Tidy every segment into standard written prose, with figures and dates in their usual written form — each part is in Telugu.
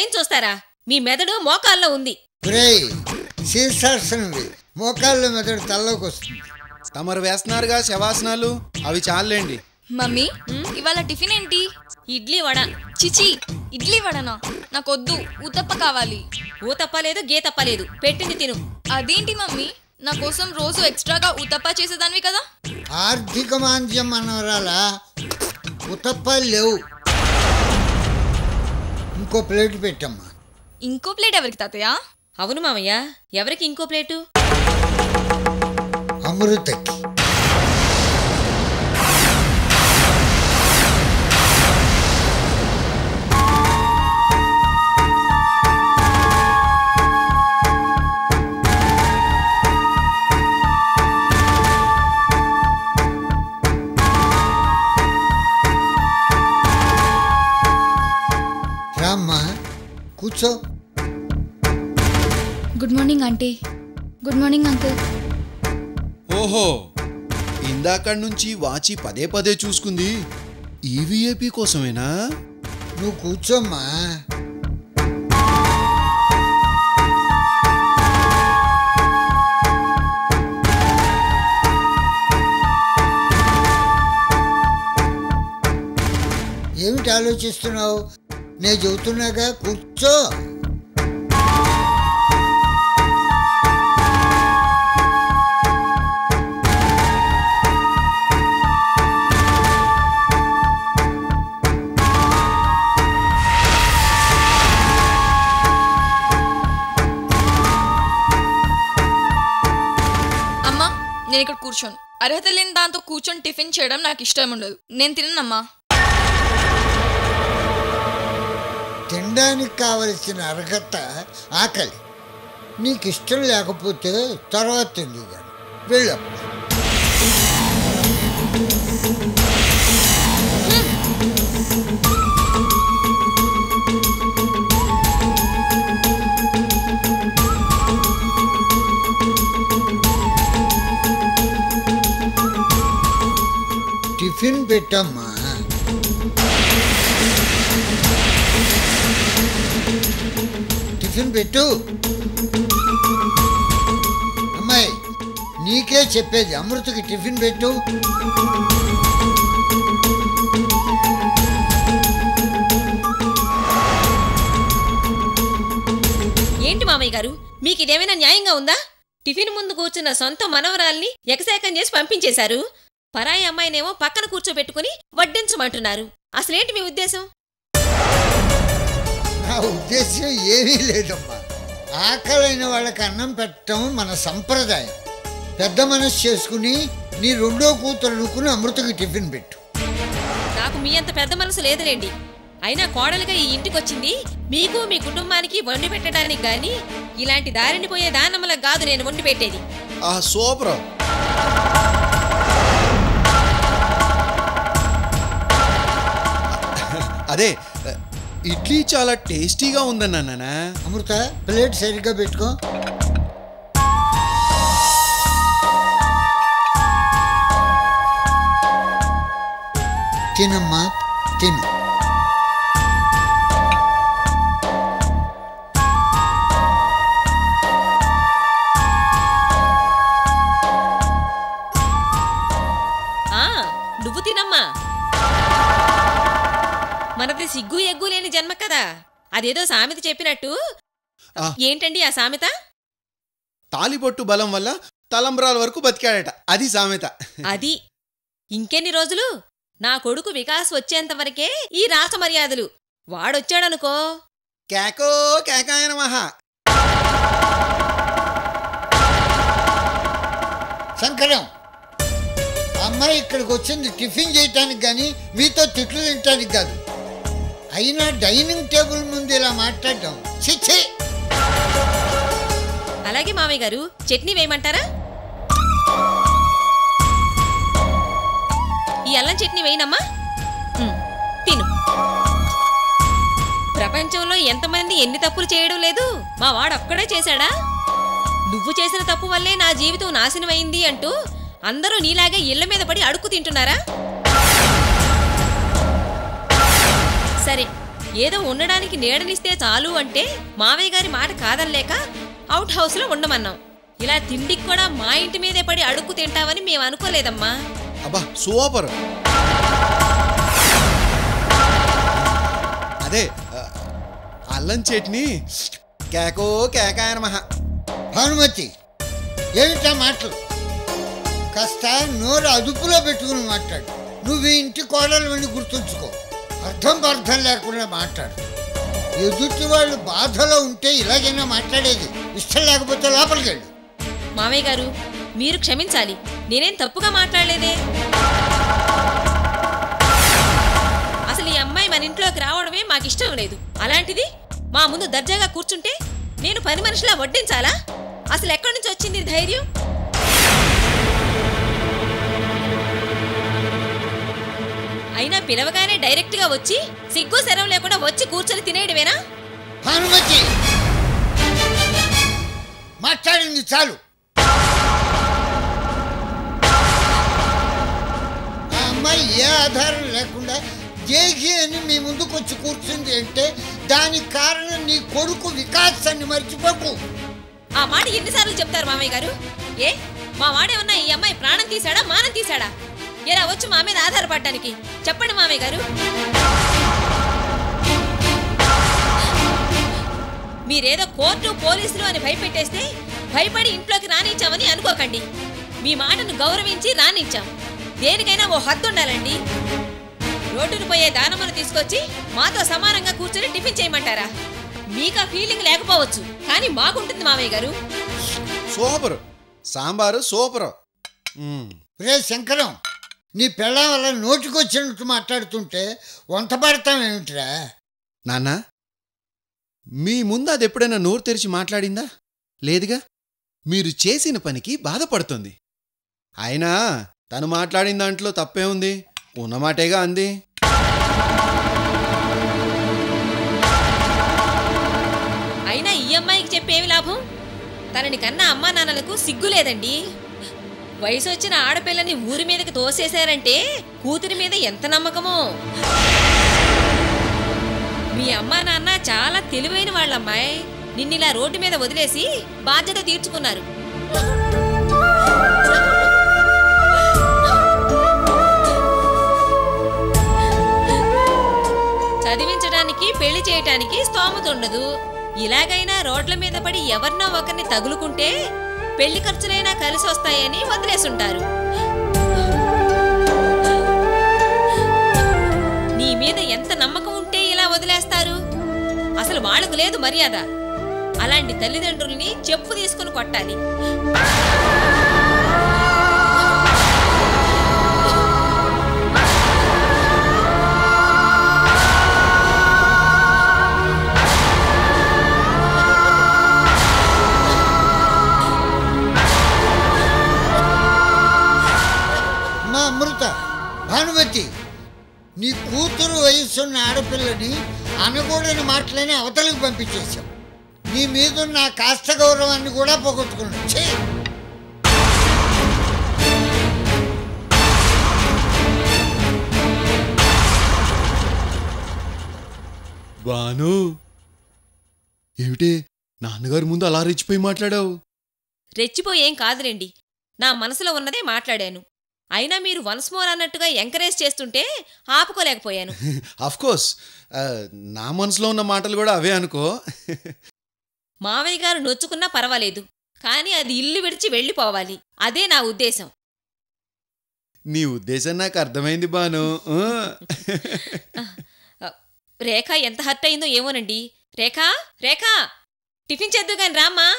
టైం చూస్తారా? మీ మెదడు మోకాల్లో ఉంది. శీర్షాసనం మోకాళ్ళ మెదడు తల్లోకి వస్తుంది. తమరు వేస్తున్నారుగా శవాసనాలు, అవి చాలండి. మమ్మీ ఇవాళ టిఫిన్ ఏంటి? ఇడ్లీ వడ. చిచి, ఇడ్లీ వడనా? నాకొద్దు, ఊతప్ప కావాలి. ఊతప్ప లేదు గీతప్ప లేదు, పెట్టింది తిను. అదేంటి మమ్మీ, నా కోసం రోజు ఎక్స్ట్రాగా ఊతప్ప చేసేదానివి కదా. ఆర్థిక మాంద్యం మనవరాలా, ఊతప్పాలు లేవు. ఇంకో ప్లేట్ పెట్టమ్మా. ఇంకో ప్లేట్ ఎవరికి తాతయ్య? అవును మామయ్య, ఎవరికి ఇంకో ప్లేటు? అమృతకి. రామ్మా కూర్చో. Good morning aunty. Good morning uncle. ఓహో, ఇందాక నుంచి వాచి పదే పదే చూసుకుంది ఈవీఐపీ కోసమేనా? నువ్వు కూర్చోమ్మా. ఏమిటి ఆలోచిస్తున్నావు? నేను చెబుతున్నాగా, కూర్చో. అమ్మా, నేను ఇక్కడ కూర్చోను. అర్హత లేని దాంతో కూర్చొని టిఫిన్ చేయడం నాకు ఇష్టం ఉండదు. నేను తిననమ్మా. తినడానికి కావలసిన అర్హత ఆకలి. నీకు ఇష్టం లేకపోతే తర్వాత తిందు కానీ వెళ్ళమ్మా. టిఫిన్ పెట్టమ్మా. టిఫిన్ పెట్టు. అమ్మాయి, నీకే చెప్పేది, అమృతకి టిఫిన్ పెట్టు. ఏంటి మామయ్య గారు, మీకు ఇదేమైనా న్యాయంగా ఉందా? టిఫిన్ ముందు కూర్చున్న సొంత మనవరాల్ని ఎగసేకం చేసి పంపించేశారు. పరాయి అమ్మాయినేమో పక్కన కూర్చోబెట్టుకుని వడ్డించమంటున్నారు. అసలేంటి మీ ఉద్దేశం? నా ఉద్దేశం ఏమీ లేదమ్మా. ఆకలైన వాళ్ళకి అన్నం పెట్టడం మన సంప్రదాయం. పెద్ద మనసు చేసుకుని నీ రెండో కూతురు అనుకుని అమృతకి టిఫిన్ పెట్టు. నాకు మీ అంత పెద్ద మనసు లేదులేండి. అయినా కోడలుగా ఈ ఇంటికొచ్చింది మీకు మీ కుటుంబానికి వండి పెట్టడానికి గాని ఇలాంటి దారిని పోయే దానమ్మలకు కాదు నేను వండి పెట్టేది. సూపర్. అదే, ఇడ్లీ చాలా టేస్టీగా ఉందన్నా నాన్న. అమృత, ప్లేట్ సరిగ్గా పెట్టుకో. తినమ్మా, తిను. నువ్వు తినమ్మా. మనది సిగ్గు ఎగ్గు లేని జన్మ కదా. అదేదో సామెత చెప్పినట్టు. ఏంటండి ఆ సామెత? తాలిబొట్టు బలం వల్ల తలంబ్రాల వరకు బతికాడట, అది సామెత. అది ఇంకెన్ని రోజులు? నా కొడుకు వికాస్ వచ్చేంత వరకే ఈ రాస మర్యాదలు. వాడొచ్చాడనుకో, కేకో కేకాయన మహా. శంకరం, అమ్మాయి ఇక్కడికి వచ్చింది టిఫిన్ చేయటానికి కానీ మీతో తిట్లు తినటానికి కాదు. అయినా డైనింగ్ టేబుల్ ముందు ఇలా మాట్లాడటం చిచ్చే. అలాగే మామయ్య గారు, చట్నీ వేయమంటారా? ఈ అల్లం చట్నీ వేయనమ్మా. తిను. ప్రపంచంలో ఎంతమంది ఎన్ని తప్పులు చేయడం లేదు, మా వాడొక్కడే చేశాడా? నువ్వు చేసిన తప్పు వల్లే నా జీవితం నాశనమైంది అంటూ అందరూ నీలాగే ఇళ్ల మీద పడి అడుక్కు తింటున్నారా? సరే, ఏదో ఉండడానికి నీడనిస్తే చాలు అంటే మావయ్య గారి మాట కాదనలేక అవుట్ హౌస్లో ఉండమన్నాం. ఇలా తిండికి కూడా మా ఇంటి మీదే పడి అడుక్కు తింటావని మేము అనుకోలేదమ్మా. అబ్బా సూపర్. అదే అల్లం చట్నీ కేకో కేకాయన మహా. భానుమతి, ఏమిటా మాటలు? కాస్త నోరు అదుపులో పెట్టుకుని మాట్లాడు. నువ్వు ఈ ఇంటి కోడలు అని గుర్తుంచుకో. అర్థం లేకుండా మాట్లాడు. ఎదుటి వాళ్ళు బాధలో ఉంటే ఇలాగైనా మాట్లాడేది. ఇష్టం లేకపోతే లోపలికి వెళ్ళు. మామయ్య గారు, మీరు క్షమించాలి. నేనేం తప్పుగా మాట్లాడలేదే. అసలు ఈ అమ్మాయి మన ఇంట్లోకి రావడమే మాకిష్టం లేదు. అలాంటిది మా ముందు దర్జాగా కూర్చుంటే నేను పని మనిషిలా వడ్డించాలా? అసలు ఎక్కడి నుంచి వచ్చింది ధైర్యం? అయినా పిలవగానే డైరెక్ట్గా వచ్చి సిగ్గు శరం లేకుండా వచ్చి కూర్చొని తినేయడమేనా? భానుమతి, మాట్లాడింది చాలు. ఆ అమ్మాయి ఏ ఆధారం లేకుండా జేగి అని మీ ముందుకు వచ్చి కూర్చుంది అంటే దానికి కారణం నీ కొడుకు వికాస్ అని మర్చిపోకు. ఆ మాట ఎన్నిసార్లు చెప్తారు మామయ్య గారు? ఏ మా వాడేమన్నా ఈ అమ్మాయి ప్రాణం తీశాడా, మానం తీశాడా? ఎలా వచ్చి మా మీద ఆధారపడడానికి? చెప్పండి మామయ్య గారు. మీరేదో కోర్టు పోలీసులు అని భయపెట్టేస్తే భయపడి ఇంట్లోకి రానిచ్చామని అనుకోకండి. మీ మాటను గౌరవించి రానిచ్చాం. దేనికైనా ఓ హద్దు ఉండాలండి. రోడ్డును పోయే దానమును తీసుకొచ్చి మాతో సమానంగా కూర్చొని టిఫిన్ చేయమంటారా? మీకా ఫీలింగ్ లేకపోవచ్చు, కానీ మాకుంటుంది మామయ్య గారు. Super sambar super. రే శంకరం, నీ పిల్ల వల్ల నోటికొచ్చినట్టు మాట్లాడుతుంటే వంట పడతామేమిట్రా? నాన్న, మీ ముందు అది ఎప్పుడైనా నోరు తెరిచి మాట్లాడిందా? లేదుగా. మీరు చేసిన పనికి బాధపడుతుంది. అయినా తను మాట్లాడిన దాంట్లో తప్పే ఉంది? ఉన్నమాటేగా అంది. అయినా ఈ అమ్మాయికి చెప్పేవి లాభం? తనని కన్నా అమ్మా నాన్నలకు సిగ్గు లేదండి. వయసు వచ్చిన ఆడపిల్లని ఊరి మీదకి తోసేశారంటే కూతురి మీద ఎంత నమ్మకమో. మీ అమ్మా నాన్న చాలా తెలివైన వాళ్ళమ్మాయి. నిన్నిలా రోడ్డు మీద వదిలేసి బాధ్యత తీర్చుకున్నారు. చదివించడానికి పెళ్లి చేయటానికి స్తోమత ఉండదు. ఇలాగైనా రోడ్ల మీద పడి ఎవరినో ఒకరిని తగులుకుంటే పెళ్లి ఖర్చులైనా కలిసి వస్తాయని వదిలేసుంటారు. నీ మీద ఎంత నమ్మకం ఉంటే ఇలా వదిలేస్తారు? అసలు వాళ్ళకు లేదు మర్యాద. అలాంటి తల్లిదండ్రుల్ని చెప్పు తీసుకుని కొట్టాలి. మా అమృత, భానుమతి, నీ కూతురు వయసున్న ఆడపిల్లని అనకూడని మాటలని అవతలకు పంపించేశాం. నీ మీదున్న కాస్త గౌరవాన్ని కూడా పోగొట్టుకున్నావు. ఛీ! బాను, ఏమిటే నాన్నగారి ముందు అలా రెచ్చిపోయి మాట్లాడావు? రెచ్చిపోయేం కాదులేండి. నా మనసులో ఉన్నదే మాట్లాడాను. అయినా మీరు వన్స్ మోర్ అన్నట్టుగా ఎంకరేజ్ చేస్తుంటే ఆపుకోలేకపోయాను. అఫ్కోర్స్ నా మనసులో ఉన్న మాటలు కూడా అవే అనుకో. మావయ్య గారు నొచ్చుకున్నా పర్వాలేదు, కానీ అది ఇల్లు విడిచి వెళ్ళిపోవాలి. అదే నా ఉద్దేశం. నీ ఉద్దేశం నాకు అర్థమైంది బాను. రేఖ ఎంత హర్ట్ అయిందో ఏమోనండి. రేఖా, రేఖా, టిఫిన్ చేద్దు గాని రామ్మా.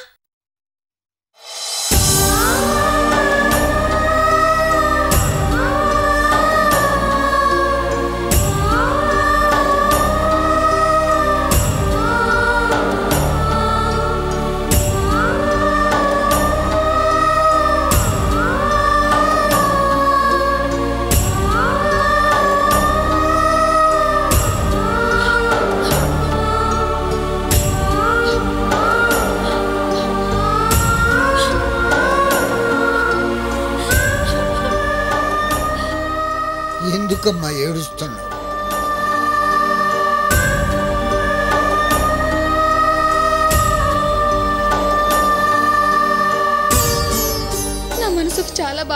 ఎందుకమ్మా ఏడుస్తున్నావు?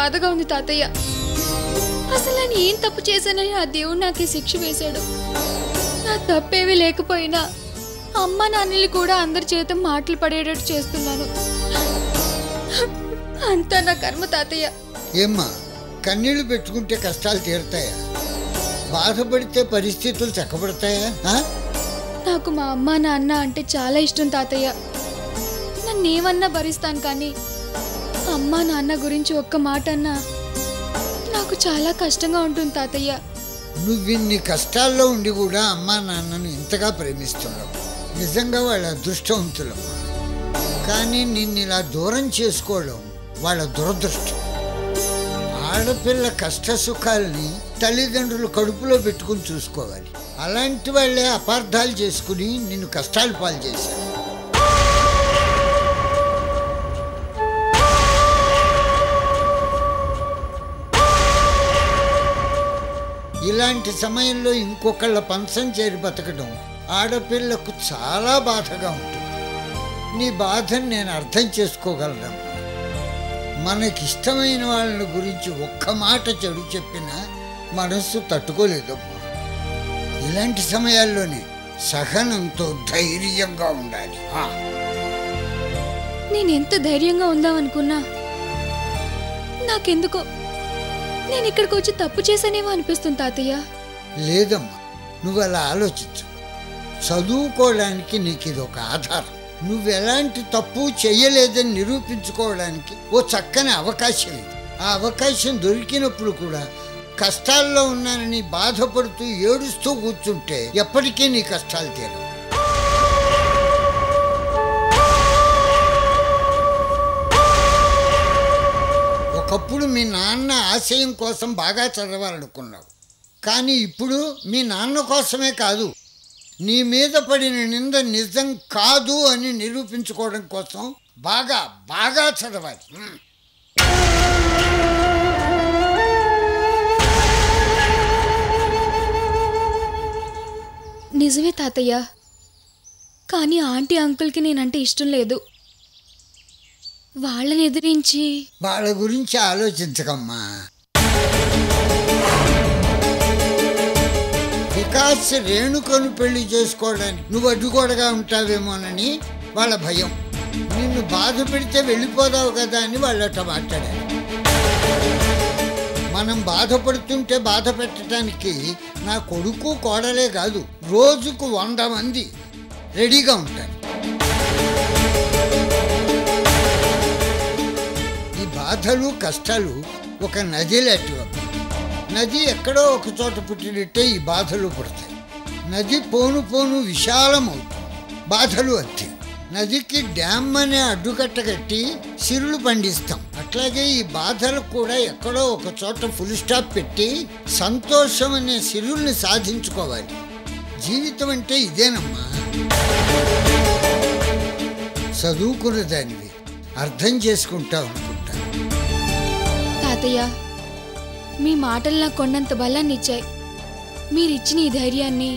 బాధగా ఉంది తాతయ్య. అసలు నేను ఏం తప్పు చేశానని ఆ దేవుడు నాకు ఈ శిక్ష వేశాడు. నా తప్పేమీ లేకపోయినా అమ్మ నాన్నల్ని కూడా అందరి చేత మాటలు పడేటట్టు చేస్తున్నాను. అంతా నా కర్మ తాతయ్య. ఏమ్మా, కన్నీళ్లు పెట్టుకుంటే కష్టాలు తీరుతాయా? బాధపడితే పరిస్థితులు చక్కబడతాయా? నాకు మా అమ్మ నాన్న అంటే చాలా ఇష్టం తాతయ్య. నన్నేమన్నా భరిస్తాను, కానీ అమ్మ నాన్న గురించి ఒక్క మాట అన్నా నాకు చాలా కష్టంగా ఉంటుంది తాతయ్య. నువ్విన్ని కష్టాల్లో ఉండి కూడా అమ్మా నాన్నను ఇంతగా ప్రేమిస్తున్నావు. నిజంగా వాళ్ళ అదృష్టవంతులమ్మా. కానీ నిన్ను ఇలా దూరం చేసుకోవడం వాళ్ళ దురదృష్టం. ఆడపిల్ల కష్ట సుఖాల్ని తల్లిదండ్రులు కడుపులో పెట్టుకుని చూసుకోవాలి. అలాంటి వాళ్ళే అపార్థాలు చేసుకుని నిన్ను కష్టాలు పాలు చేశారు. ఇలాంటి సమయంలో ఇంకొకళ్ళ పంచం చేరి బతకడం ఆడపిల్లకు చాలా బాధగా ఉంటుంది. నీ బాధను నేను అర్థం చేసుకోగలను. మనకిష్టమైన వాళ్ళ గురించి ఒక్క మాట చెడు చెప్పినా మనస్సు తట్టుకోలేదమ్మా. ఇలాంటి సమయాల్లోనే సహనంతో ధైర్యంగా ఉండాలి. నేనెంత ధైర్యంగా ఉందామనుకున్నా నాకెందుకో నేను ఇక్కడికి వచ్చి తప్పు చేశానేమో అనిపిస్తుంది తాతయ్య. లేదమ్మా, నువ్వు అలా ఆలోచించు. చదువుకోవడానికి నీకు ఇది ఒక ఆధారం. నువ్వెలాంటి తప్పు చెయ్యలేదని నిరూపించుకోవడానికి ఓ చక్కని అవకాశం ఇది. ఆ అవకాశం దొరికినప్పుడు కూడా కష్టాల్లో ఉన్నానని బాధపడుతూ ఏడుస్తూ కూర్చుంటే ఎప్పటికీ నీ కష్టాలు తీరవు. ఒకప్పుడు మీ నాన్న ఆశయం కోసం బాగా చదవాలనుకున్నావు, కానీ ఇప్పుడు మీ నాన్న కోసమే కాదు, నీ మీద పడిన నింద నిజం కాదు అని నిరూపించుకోవడం కోసం బాగా బాగా చదవాలి. నిజమే తాతయ్య, కానీ ఆంటీ అంకుల్కి నేనంటే ఇష్టం లేదు. వాళ్ళని ఎదిరించి వాళ్ళ గురించి ఆలోచించకమ్మా. వికాస్ రేణుకను పెళ్లి చేసుకోవడానికి నువ్వు అడ్డుగోడగా ఉంటావేమోనని వాళ్ళ భయం. నిన్ను బాధ పెడితే వెళ్ళిపోదావు కదా అని వాళ్ళట మాట్లాడారు. మనం బాధపడుతుంటే బాధ పెట్టడానికి నా కొడుకు కోడలే కాదు, రోజుకు 100 మంది రెడీగా ఉంటారు. ఈ బాధలు కష్టాలు ఒక నది లాంటివి. నది ఎక్కడో ఒక చోట పుట్టినట్టే ఈ బాధలు పుడతాయి. నది పోను పోను విశాలమవుతుంది, బాధలు అంతే. నదికి డ్యామ్ అనే అడ్డుకట్ట కట్టి సిరులు పండిస్తాం. అట్లాగే ఈ బాధలు కూడా ఎక్కడో ఒక చోట ఫుల్ స్టాప్ పెట్టి సంతోషం అనే సిరుల్ని సాధించుకోవాలి. జీవితం అంటే ఇదేనమ్మా. చదువుకున్న దానివి, అర్థం చేసుకుంటావు అనుకుంటా. తాతయ్య, మీ మాటలు నాకు కొండంత బలాన్ని ఇచ్చాయి. మీరిచ్చిన ఈ ధైర్యాన్ని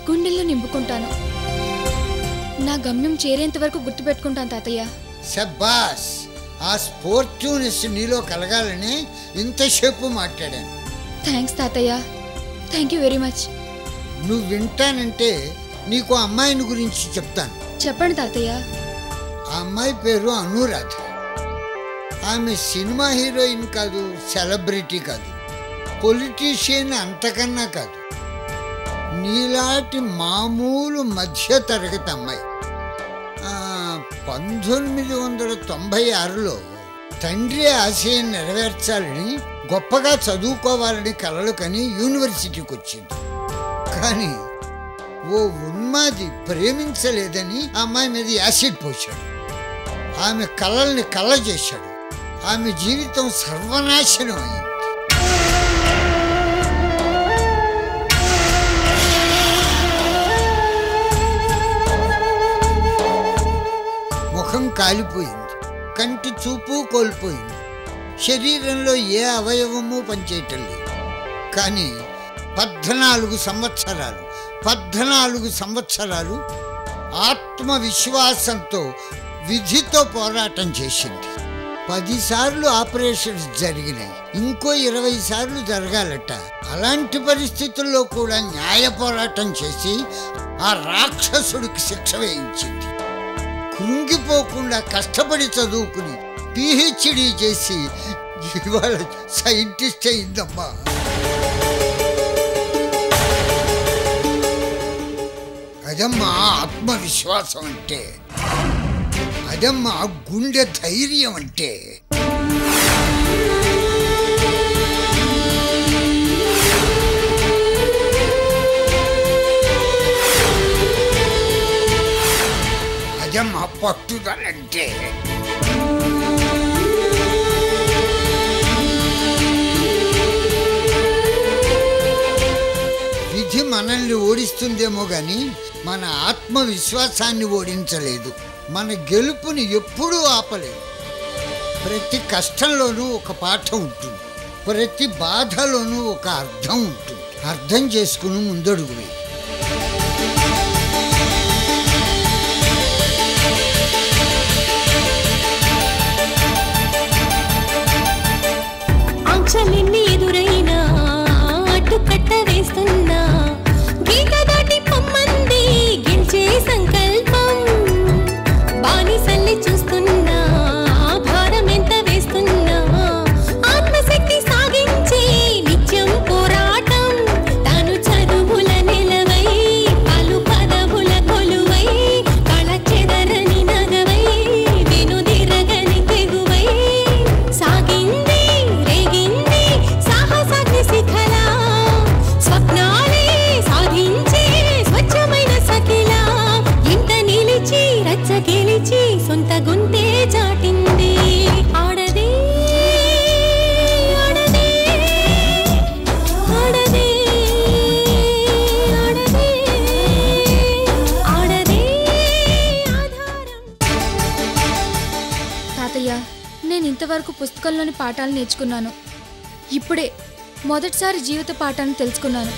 గుండెల్లో నింపుకుంటాను. నా గమ్యం చేరేంత వరకు గుర్తుపెట్టుకుంటాను తాతయ్య. శబ్బాస్, ఆ స్పోర్టివ్నెస్ నీలో కలగాలని ఇంతసేపు మాట్లాడాను. థ్యాంక్స్ తాతయ్య, థ్యాంక్ యూ వెరీ మచ్. నువ్వు వింటానంటే నీకు అమ్మాయిని గురించి చెప్తాను. చెప్పండి తాతయ్య. ఆ అమ్మాయి పేరు అనురాధ. ఆమె సినిమా హీరోయిన్ కాదు, సెలబ్రిటీ కాదు, పొలిటీషియన్ అంతకన్నా కాదు. నీలాంటి మామూలు మధ్య తరగతి అమ్మాయి. 1996లో తండ్రి ఆశయం నెరవేర్చాలని, గొప్పగా చదువుకోవాలని కలలు కని యూనివర్సిటీకి వచ్చింది. కానీ ఓ ఉన్మాది ప్రేమించలేదని ఆ అమ్మాయి మీద యాసిడ్ పోశాడు. ఆమె కలల్ని కళ్ళ చేశాడు. ఆమె జీవితం సర్వనాశనం అయింది. ముఖం కాలిపోయింది, కంటి చూపు కోల్పోయింది, శరీరంలో ఏ అవయవము పనిచేయటం లేదు. కానీ 14 సంవత్సరాలు ఆత్మవిశ్వాసంతో విధితో పోరాటం చేసింది. 10 సార్లు ఆపరేషన్స్ జరిగినాయి, ఇంకో 20 సార్లు జరగాలట. అలాంటి పరిస్థితుల్లో కూడా న్యాయ పోరాటం చేసి ఆ రాక్షసుడికి శిక్ష వేయించింది. కృంగిపోకుండా కష్టపడి చదువుకుని పిహెచ్డి చేసి ఇవాళ సైంటిస్ట్ అయిందమ్మా. అదమ్మా ఆత్మవిశ్వాసం అంటే, అదమ్మా గుండె ధైర్యం అంటే. అదమ్మా పట్టుదలంటే. విధి మనల్ని ఓడిస్తుందేమో గాని మన ఆత్మవిశ్వాసాన్ని ఓడించలేదు. మన గెలుపుని ఎప్పుడూ ఆపలేదు. ప్రతి కష్టంలోనూ ఒక పాఠం ఉంటుంది, ప్రతి బాధలోనూ ఒక అర్థం ఉంటుంది. అర్థం చేసుకుని ముందడుగు వేయి. ఆంక్షలెన్ని ఎదురైనా అడ్డుకట్ట వేస్తున్నా, గీత దాటి పొమ్మంది గెలిచే సంకల్పం. బానిసల్ని చూస్తున్నా, భారం ఎంత వేస్తున్నా, ఆత్మశక్తి సాగించే నిత్యం పోరాటం. తాను చదువుల నిలవై, పలు పదవుల కొలువై, కళ చెదరని నగవై, వెనుదిరగని తెగువై సాగింది రేగింది సాహసాగ్ని శిఖల. స్వప్నాలే సాధించే స్వచ్ఛమైన సఖిల. ఇంట నిలిచి రచ్చ గెలిచి సొంత గుంటే చాటింది. ఆడదే ఆడదే ఆడదే ఆడదే ఆడదే ఆధారం. తాతయ్య, నేను ఇంతవరకు పుస్తకంలోని పాఠాలు నేర్చుకున్నాను. ఇప్పుడే మొదటిసారి జీవిత పాఠాన్ని తెలుసుకున్నాను.